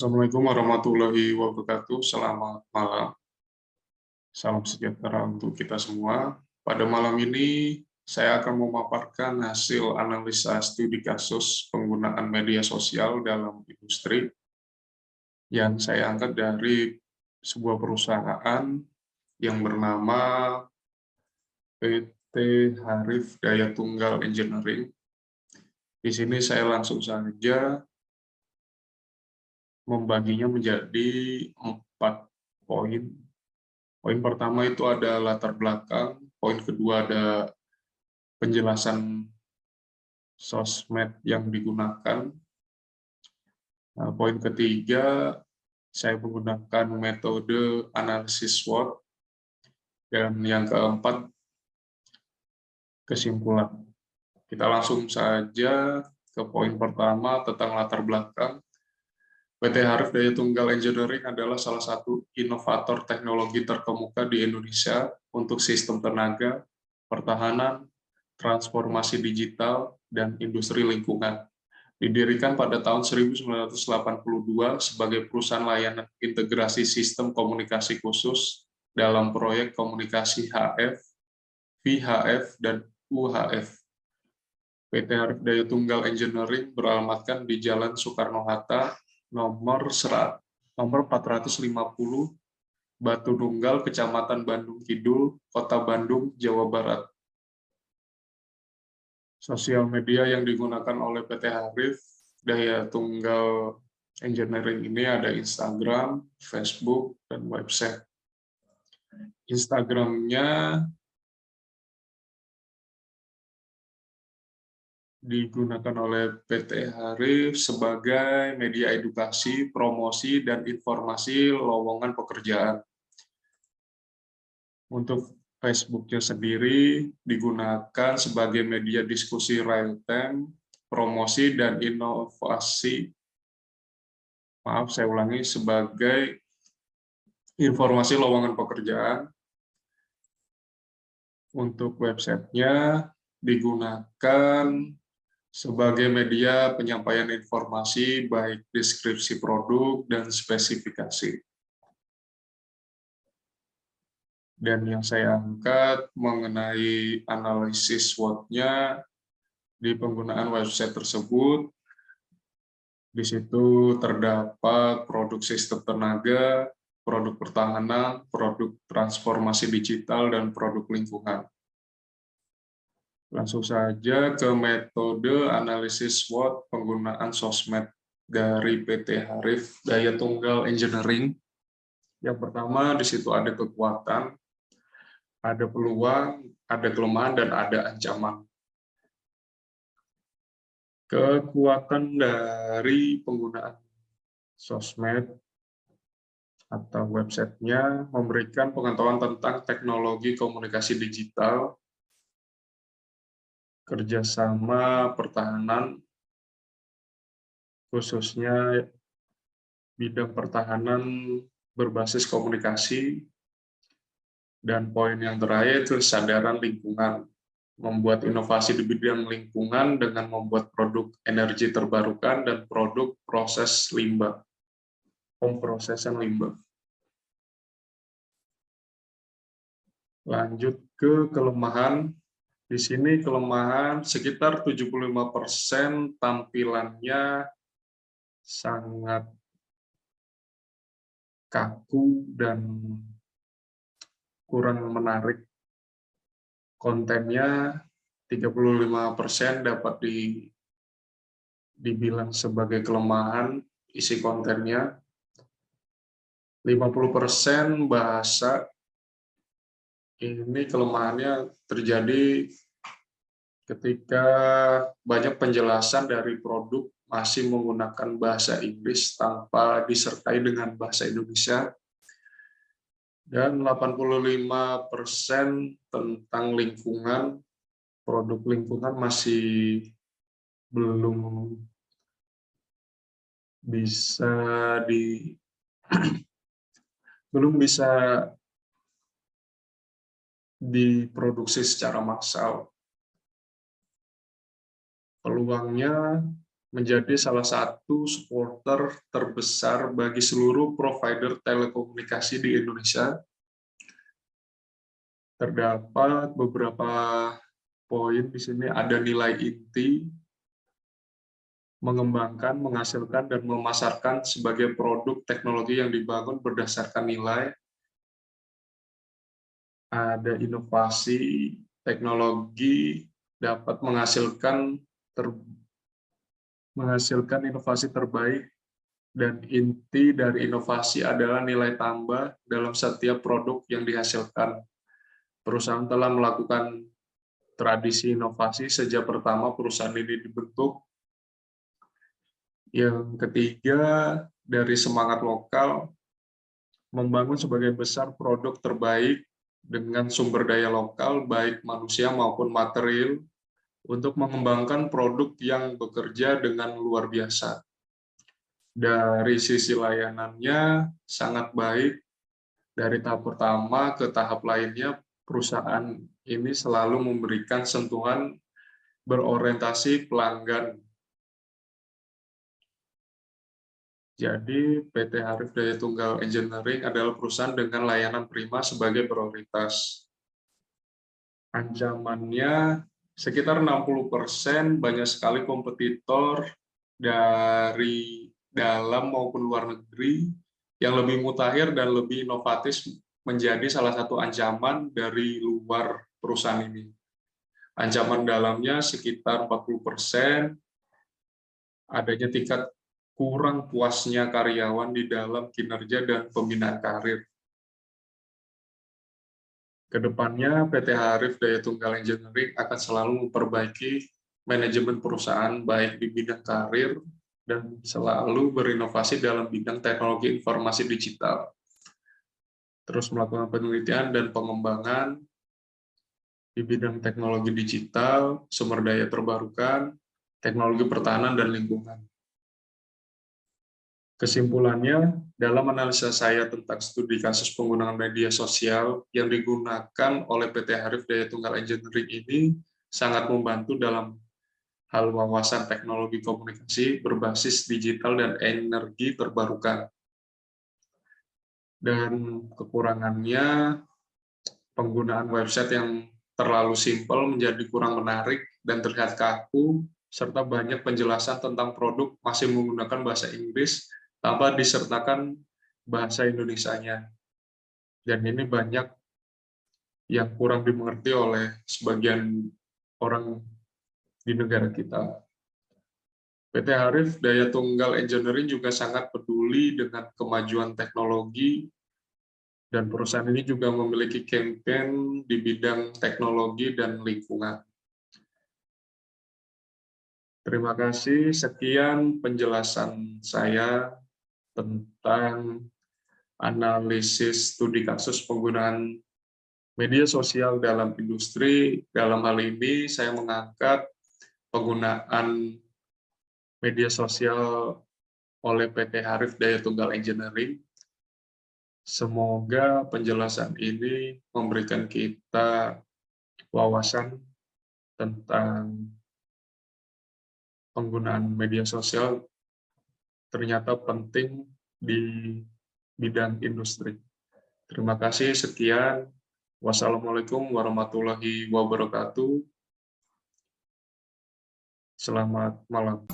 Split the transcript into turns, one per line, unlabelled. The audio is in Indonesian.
Assalamualaikum warahmatullahi wabarakatuh. Selamat malam. Salam sejahtera untuk kita semua. Pada malam ini, saya akan memaparkan hasil analisa studi kasus penggunaan media sosial dalam industri yang saya angkat dari sebuah perusahaan yang bernama PT Harif Daya Tunggal Engineering. Di sini saya langsung saja membaginya menjadi 4 poin. Poin pertama itu ada latar belakang, poin kedua ada penjelasan sosmed yang digunakan. Nah, poin ketiga, saya menggunakan metode analisis SWOT. Dan yang keempat, kesimpulan. Kita langsung saja ke poin pertama tentang latar belakang. PT Harif Daya Tunggal Engineering adalah salah satu inovator teknologi terkemuka di Indonesia untuk sistem tenaga, pertahanan, transformasi digital, dan industri lingkungan. Didirikan pada tahun 1982 sebagai perusahaan layanan integrasi sistem komunikasi khusus dalam proyek komunikasi HF, VHF, dan UHF. PT Harif Daya Tunggal Engineering beralamatkan di Jalan Soekarno-Hatta, nomor 450, Batu Nunggal, Kecamatan Bandung Kidul, Kota Bandung, Jawa Barat. Sosial media yang digunakan oleh PT Harif Daya Tunggal Engineering ini ada Instagram, Facebook, dan website. Instagramnya digunakan oleh PT Harif sebagai media edukasi, promosi, dan informasi lowongan pekerjaan. Untuk Facebook-nya sendiri digunakan sebagai media diskusi real-time, promosi, dan inovasi. Maaf, saya ulangi, sebagai informasi lowongan pekerjaan. Untuk websitenya digunakan sebagai media penyampaian informasi baik deskripsi produk dan spesifikasi. Dan yang saya angkat mengenai analisis SWOT-nya di penggunaan website tersebut, di situ terdapat produk sistem tenaga, produk pertahanan, produk transformasi digital, dan produk lingkungan. Langsung saja ke metode analisis SWOT penggunaan sosmed dari PT Harif Daya Tunggal Engineering. Yang pertama, di situ ada kekuatan, ada peluang, ada kelemahan, dan ada ancaman. Kekuatan dari penggunaan sosmed atau websitenya memberikan pengetahuan tentang teknologi komunikasi digital, kerjasama pertahanan, khususnya bidang pertahanan berbasis komunikasi, dan poin yang terakhir kesadaran lingkungan, membuat inovasi di bidang lingkungan dengan membuat produk energi terbarukan dan produk proses limbah, pemrosesan limbah. Lanjut ke kelemahan. Di sini kelemahan sekitar 75% tampilannya sangat kaku dan kurang menarik. Kontennya 35% dapat dibilang sebagai kelemahan isi kontennya. 50% bahasa. Ini kelemahannya terjadi ketika banyak penjelasan dari produk masih menggunakan bahasa Inggris tanpa disertai dengan bahasa Indonesia. Dan 85% tentang lingkungan, produk lingkungan masih belum bisa diproduksi secara massal. Peluangnya menjadi salah satu supporter terbesar bagi seluruh provider telekomunikasi di Indonesia. Terdapat beberapa poin di sini, ada nilai inti, mengembangkan, menghasilkan, dan memasarkan sebagai produk teknologi yang dibangun berdasarkan nilai. Ada inovasi, teknologi dapat menghasilkan inovasi terbaik, dan inti dari inovasi adalah nilai tambah dalam setiap produk yang dihasilkan. Perusahaan telah melakukan tradisi inovasi sejak pertama perusahaan ini dibentuk. Yang ketiga, dari semangat lokal, membangun sebagai besar produk terbaik dengan sumber daya lokal, baik manusia maupun material, untuk mengembangkan produk yang bekerja dengan luar biasa. Dari sisi layanannya sangat baik, dari tahap pertama ke tahap lainnya, perusahaan ini selalu memberikan sentuhan berorientasi pelanggan. Jadi, PT Harif Daya Tunggal Engineering adalah perusahaan dengan layanan prima sebagai prioritas. Ancamannya sekitar 60%, banyak sekali kompetitor dari dalam maupun luar negeri yang lebih mutakhir dan lebih inovatif menjadi salah satu ancaman dari luar perusahaan ini. Ancaman dalamnya sekitar 40%, adanya tingkat kurang puasnya karyawan di dalam kinerja dan pembinaan karir. Kedepannya, PT Harif Daya Tunggal Engineering akan selalu memperbaiki manajemen perusahaan baik di bidang karir dan selalu berinovasi dalam bidang teknologi informasi digital. Terus melakukan penelitian dan pengembangan di bidang teknologi digital, sumber daya terbarukan, teknologi pertahanan, dan lingkungan. Kesimpulannya, dalam analisa saya tentang studi kasus penggunaan media sosial yang digunakan oleh PT Harif Daya Tunggal Engineering ini sangat membantu dalam hal wawasan teknologi komunikasi berbasis digital dan energi terbarukan. Dan kekurangannya, penggunaan website yang terlalu simpel menjadi kurang menarik dan terlihat kaku, serta banyak penjelasan tentang produk masih menggunakan bahasa Inggris tanpa disertakan bahasa Indonesianya. Dan ini banyak yang kurang dimengerti oleh sebagian orang di negara kita. PT Harif Daya Tunggal Engineering juga sangat peduli dengan kemajuan teknologi, dan perusahaan ini juga memiliki kampanye di bidang teknologi dan lingkungan. Terima kasih, sekian penjelasan saya tentang analisis studi kasus penggunaan media sosial dalam industri. Dalam hal ini, saya mengangkat penggunaan media sosial oleh PT Harif Daya Tunggal Engineering. Semoga penjelasan ini memberikan kita wawasan tentang penggunaan media sosial ternyata penting di bidang industri. Terima kasih, sekian. Wassalamualaikum warahmatullahi wabarakatuh. Selamat malam.